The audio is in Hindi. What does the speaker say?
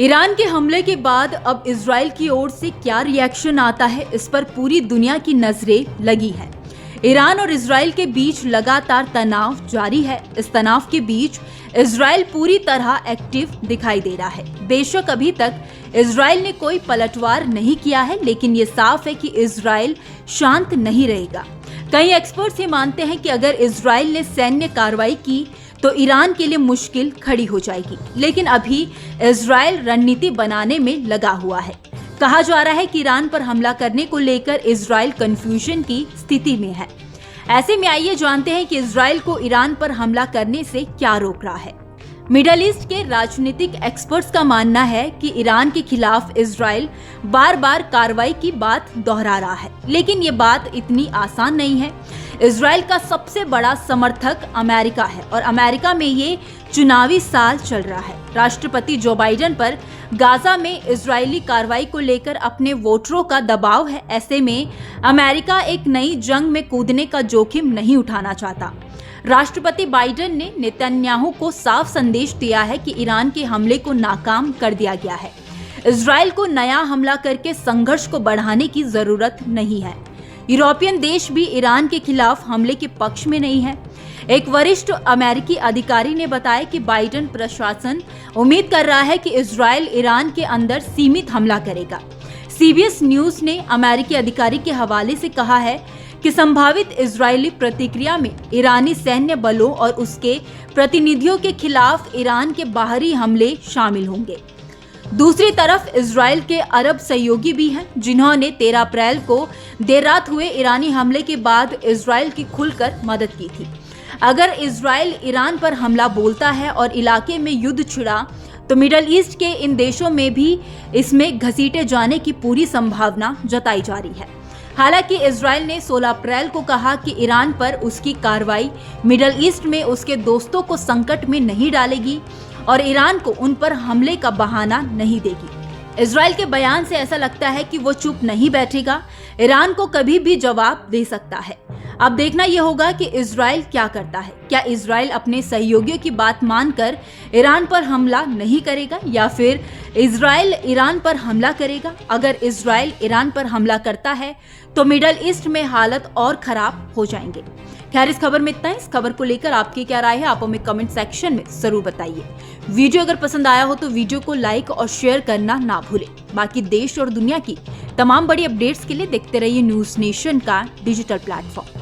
ईरान के हमले के बाद अब इजराइल की ओर से क्या रिएक्शन आता है, इस पर पूरी दुनिया की नजरें लगी है। ईरान और इजराइल के बीच लगातार तनाव जारी है। इस तनाव के बीच इजराइल पूरी तरह एक्टिव दिखाई दे रहा है। बेशक अभी तक इजराइल ने कोई पलटवार नहीं किया है, लेकिन ये साफ है कि इजराइल शांत नहीं रहेगा। कई एक्सपर्ट्स ये मानते हैं कि अगर इजराइल ने सैन्य कार्रवाई की तो ईरान के लिए मुश्किल खड़ी हो जाएगी, लेकिन अभी इजराइल रणनीति बनाने में लगा हुआ है। कहा जा रहा है कि ईरान पर हमला करने को लेकर इजराइल कंफ्यूजन की स्थिति में है। ऐसे में आइए जानते हैं कि इजराइल को ईरान पर हमला करने से क्या रोक रहा है। मिडल ईस्ट के राजनीतिक एक्सपर्ट्स का मानना है कि ईरान के खिलाफ इजराइल बार बार कार्रवाई की बात दोहरा रहा है, लेकिन ये बात इतनी आसान नहीं है। इजराइल का सबसे बड़ा समर्थक अमेरिका है और अमेरिका में ये चुनावी साल चल रहा है। राष्ट्रपति जो बाइडेन पर गाजा में इजरायली कार्रवाई को लेकर अपने वोटरों का दबाव है। ऐसे में अमेरिका एक नई जंग में कूदने का जोखिम नहीं उठाना चाहता। राष्ट्रपति बाइडेन ने नेतन्याहू को साफ संदेश दिया है कि ईरान के हमले को नाकाम कर दिया गया है। इजराइल को नया हमला करके संघर्ष को बढ़ाने की जरूरत नहीं है। यूरोपियन देश भी ईरान के खिलाफ हमले के पक्ष में नहीं है। एक वरिष्ठ अमेरिकी अधिकारी ने बताया कि बाइडेन प्रशासन उम्मीद कर रहा है कि इजराइल ईरान के अंदर सीमित हमला करेगा। सीबीएस न्यूज ने अमेरिकी अधिकारी के हवाले से कहा है कि संभावित इजरायली प्रतिक्रिया में ईरानी सैन्य बलों और उसके प्रतिनिधियों के खिलाफ ईरान के बाहरी हमले शामिल होंगे। दूसरी तरफ इजराइल के अरब सहयोगी भी हैं, जिन्होंने 13 अप्रैल को देर रात हुए ईरानी हमले के बाद इजराइल की खुलकर मदद की थी। अगर इजराइल ईरान पर हमला बोलता है और इलाके में युद्ध छिड़ा तो मिडल ईस्ट के इन देशों में भी इसमें घसीटे जाने की पूरी संभावना जताई जा रही है। हालांकि इजराइल ने 16 अप्रैल को कहा कि ईरान पर उसकी कार्रवाई मिडल ईस्ट में उसके दोस्तों को संकट में नहीं डालेगी और ईरान को उन पर हमले का बहाना नहीं देगी। इजराइल के बयान से ऐसा लगता है कि वो चुप नहीं बैठेगा, ईरान को कभी भी जवाब दे सकता है। अब देखना यह होगा कि इजराइल क्या करता है। क्या इजराइल अपने सहयोगियों की बात मानकर ईरान पर हमला नहीं करेगा या फिर इजराइल ईरान पर हमला करेगा? अगर इजराइल ईरान पर हमला करता है तो मिडल ईस्ट में हालत और खराब हो जाएंगे। खैर, इस खबर में इतना ही। इस खबर को लेकर आपकी क्या राय है, आप हमें कमेंट सेक्शन में जरूर बताइए। वीडियो अगर पसंद आया हो तो वीडियो को लाइक और शेयर करना ना भूलें। बाकी देश और दुनिया की तमाम बड़ी अपडेट्स के लिए देखते रहिए न्यूज़ नेशन का डिजिटल प्लेटफॉर्म।